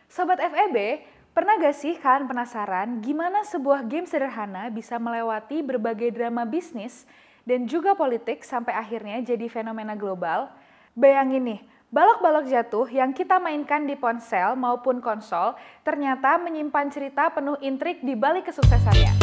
Sobat FEB, pernah gak sih kalian penasaran gimana sebuah game sederhana bisa melewati berbagai drama bisnis dan juga politik sampai akhirnya jadi fenomena global? Bayangin nih, balok-balok jatuh yang kita mainkan di ponsel maupun konsol ternyata menyimpan cerita penuh intrik di balik kesuksesannya.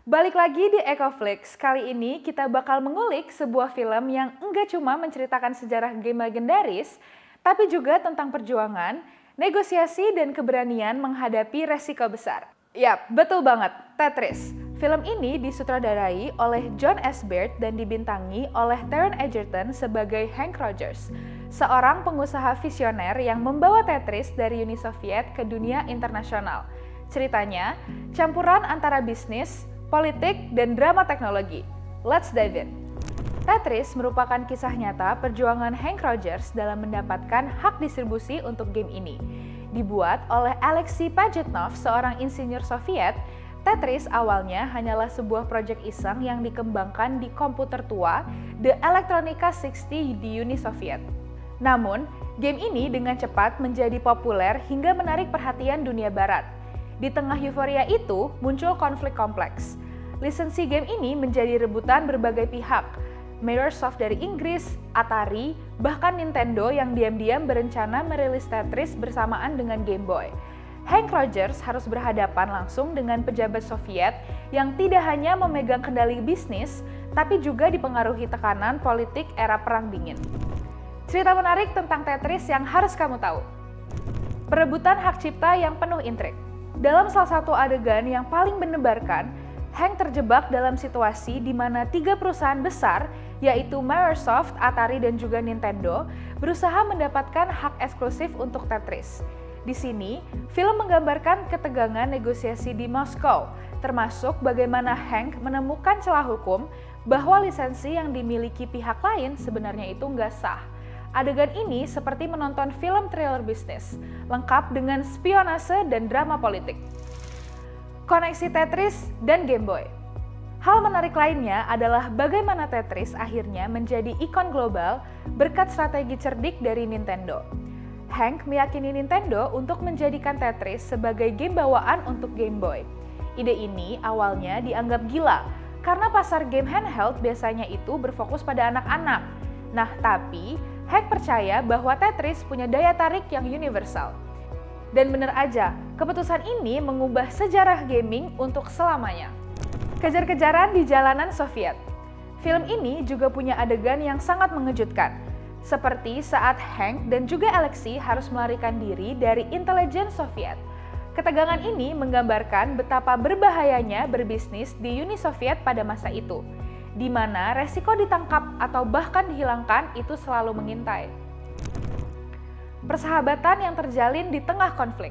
Balik lagi di Ecoflix, kali ini kita bakal mengulik sebuah film yang enggak cuma menceritakan sejarah game legendaris, tapi juga tentang perjuangan, negosiasi, dan keberanian menghadapi resiko besar. Yap, betul banget, Tetris. Film ini disutradarai oleh Jon S. Baird dan dibintangi oleh Taron Egerton sebagai Hank Rogers, seorang pengusaha visioner yang membawa Tetris dari Uni Soviet ke dunia internasional. Ceritanya, campuran antara bisnis, politik, dan drama teknologi. Let's dive in. Tetris merupakan kisah nyata perjuangan Hank Rogers dalam mendapatkan hak distribusi untuk game ini. Dibuat oleh Alexei Pajitnov, seorang insinyur Soviet, Tetris awalnya hanyalah sebuah proyek iseng yang dikembangkan di komputer tua The Electronica 60 di Uni Soviet. Namun, game ini dengan cepat menjadi populer hingga menarik perhatian dunia barat. Di tengah euforia itu, muncul konflik kompleks. Lisensi game ini menjadi rebutan berbagai pihak. Mirrorsoft dari Inggris, Atari, bahkan Nintendo yang diam-diam berencana merilis Tetris bersamaan dengan Game Boy. Hank Rogers harus berhadapan langsung dengan pejabat Soviet yang tidak hanya memegang kendali bisnis, tapi juga dipengaruhi tekanan politik era Perang Dingin. Cerita menarik tentang Tetris yang harus kamu tahu. Perebutan hak cipta yang penuh intrik. Dalam salah satu adegan yang paling mendebarkan, Hank terjebak dalam situasi di mana 3 perusahaan besar, yaitu Microsoft, Atari, dan juga Nintendo, berusaha mendapatkan hak eksklusif untuk Tetris. Di sini, film menggambarkan ketegangan negosiasi di Moskow, termasuk bagaimana Hank menemukan celah hukum bahwa lisensi yang dimiliki pihak lain sebenarnya itu nggak sah. Adegan ini seperti menonton film thriller bisnis, lengkap dengan spionase dan drama politik. Koneksi Tetris dan Game Boy. Hal menarik lainnya adalah bagaimana Tetris akhirnya menjadi ikon global berkat strategi cerdik dari Nintendo. Hank meyakini Nintendo untuk menjadikan Tetris sebagai game bawaan untuk Game Boy. Ide ini awalnya dianggap gila, karena pasar game handheld biasanya itu berfokus pada anak-anak. Nah, tapi Hank percaya bahwa Tetris punya daya tarik yang universal. Dan bener aja, keputusan ini mengubah sejarah gaming untuk selamanya. Kejar-kejaran di jalanan Soviet. Film ini juga punya adegan yang sangat mengejutkan, seperti saat Hank dan juga Alexei harus melarikan diri dari intelijen Soviet. Ketegangan ini menggambarkan betapa berbahayanya berbisnis di Uni Soviet pada masa itu, di mana resiko ditangkap atau bahkan dihilangkan itu selalu mengintai. Persahabatan yang terjalin di tengah konflik.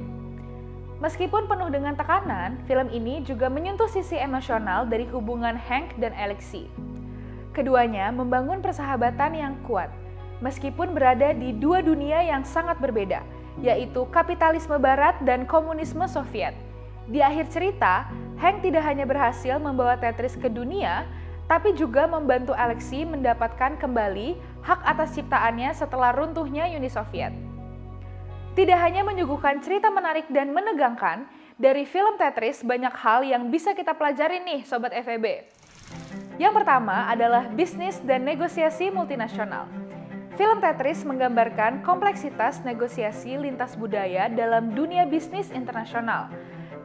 Meskipun penuh dengan tekanan, film ini juga menyentuh sisi emosional dari hubungan Hank dan Alexei. Keduanya membangun persahabatan yang kuat, meskipun berada di dua dunia yang sangat berbeda, yaitu kapitalisme barat dan komunisme Soviet. Di akhir cerita, Hank tidak hanya berhasil membawa Tetris ke dunia, tapi juga membantu Alexei mendapatkan kembali hak atas ciptaannya setelah runtuhnya Uni Soviet. Tidak hanya menyuguhkan cerita menarik dan menegangkan, dari film Tetris banyak hal yang bisa kita pelajari nih Sobat FEB. Yang pertama adalah bisnis dan negosiasi multinasional. Film Tetris menggambarkan kompleksitas negosiasi lintas budaya dalam dunia bisnis internasional,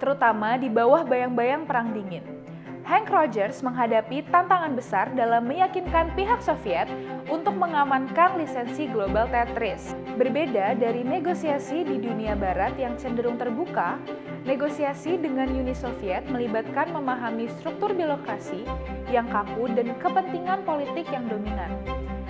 terutama di bawah bayang-bayang Perang Dingin. Hank Rogers menghadapi tantangan besar dalam meyakinkan pihak Soviet untuk mengamankan lisensi global Tetris. Berbeda dari negosiasi di dunia barat yang cenderung terbuka, negosiasi dengan Uni Soviet melibatkan memahami struktur birokrasi yang kaku dan kepentingan politik yang dominan.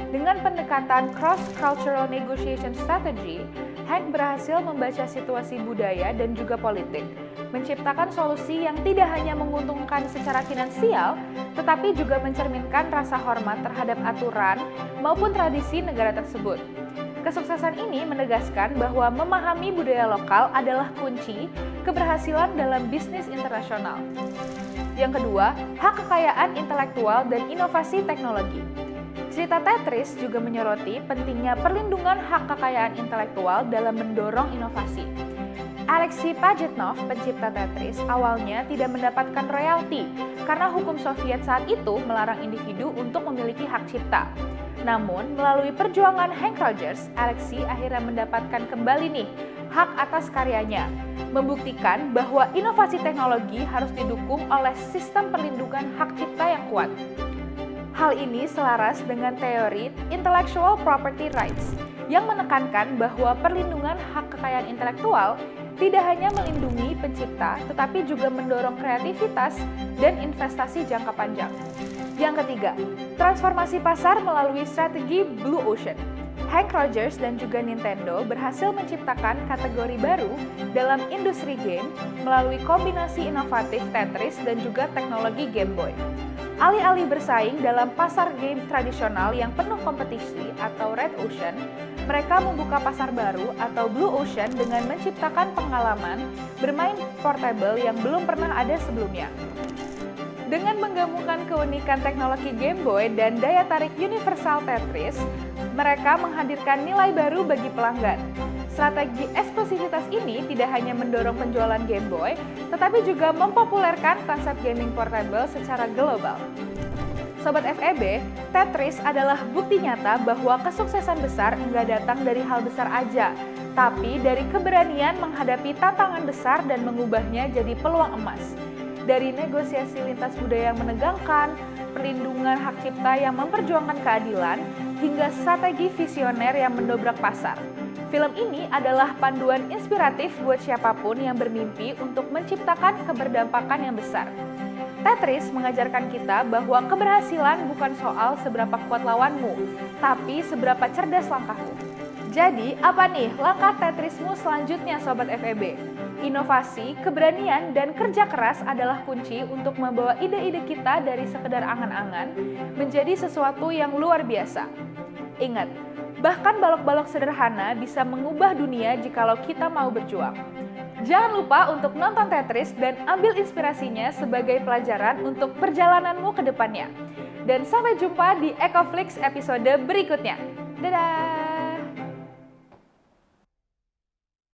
Dengan pendekatan cross-cultural negotiation strategy, Hank berhasil membaca situasi budaya dan juga politik, menciptakan solusi yang tidak hanya menguntungkan secara finansial, tetapi juga mencerminkan rasa hormat terhadap aturan maupun tradisi negara tersebut. Kesuksesan ini menegaskan bahwa memahami budaya lokal adalah kunci keberhasilan dalam bisnis internasional. Yang kedua, hak kekayaan intelektual dan inovasi teknologi. Cerita Tetris juga menyoroti pentingnya perlindungan hak kekayaan intelektual dalam mendorong inovasi. Alexei Pajitnov, pencipta Tetris, awalnya tidak mendapatkan royalti karena hukum Soviet saat itu melarang individu untuk memiliki hak cipta. Namun, melalui perjuangan Hank Rogers, Alexei akhirnya mendapatkan kembali nih hak atas karyanya, membuktikan bahwa inovasi teknologi harus didukung oleh sistem perlindungan hak cipta yang kuat. Hal ini selaras dengan teori intellectual property rights yang menekankan bahwa perlindungan hak kekayaan intelektual tidak hanya melindungi pencipta, tetapi juga mendorong kreativitas dan investasi jangka panjang. Yang ketiga, transformasi pasar melalui strategi Blue Ocean. Hank Rogers dan juga Nintendo berhasil menciptakan kategori baru dalam industri game melalui kombinasi inovatif Tetris dan juga teknologi Game Boy. Alih-alih bersaing dalam pasar game tradisional yang penuh kompetisi atau Red Ocean, mereka membuka pasar baru atau Blue Ocean dengan menciptakan pengalaman bermain portable yang belum pernah ada sebelumnya. Dengan menggabungkan keunikan teknologi Game Boy dan daya tarik universal Tetris, mereka menghadirkan nilai baru bagi pelanggan. Strategi eksklusivitas ini tidak hanya mendorong penjualan Game Boy, tetapi juga mempopulerkan konsep gaming portable secara global. Sobat FEB, Tetris adalah bukti nyata bahwa kesuksesan besar enggak datang dari hal besar aja, tapi dari keberanian menghadapi tantangan besar dan mengubahnya jadi peluang emas. Dari negosiasi lintas budaya yang menegangkan, perlindungan hak cipta yang memperjuangkan keadilan, hingga strategi visioner yang mendobrak pasar. Film ini adalah panduan inspiratif buat siapapun yang bermimpi untuk menciptakan keberdampakan yang besar. Tetris mengajarkan kita bahwa keberhasilan bukan soal seberapa kuat lawanmu, tapi seberapa cerdas langkahmu. Jadi, apa nih langkah Tetrismu selanjutnya Sobat FEB? Inovasi, keberanian, dan kerja keras adalah kunci untuk membawa ide-ide kita dari sekedar angan-angan menjadi sesuatu yang luar biasa. Ingat, bahkan balok-balok sederhana bisa mengubah dunia jikalau kita mau berjuang. Jangan lupa untuk nonton Tetris dan ambil inspirasinya sebagai pelajaran untuk perjalananmu ke depannya. Dan sampai jumpa di Ecoflix episode berikutnya. Dadah!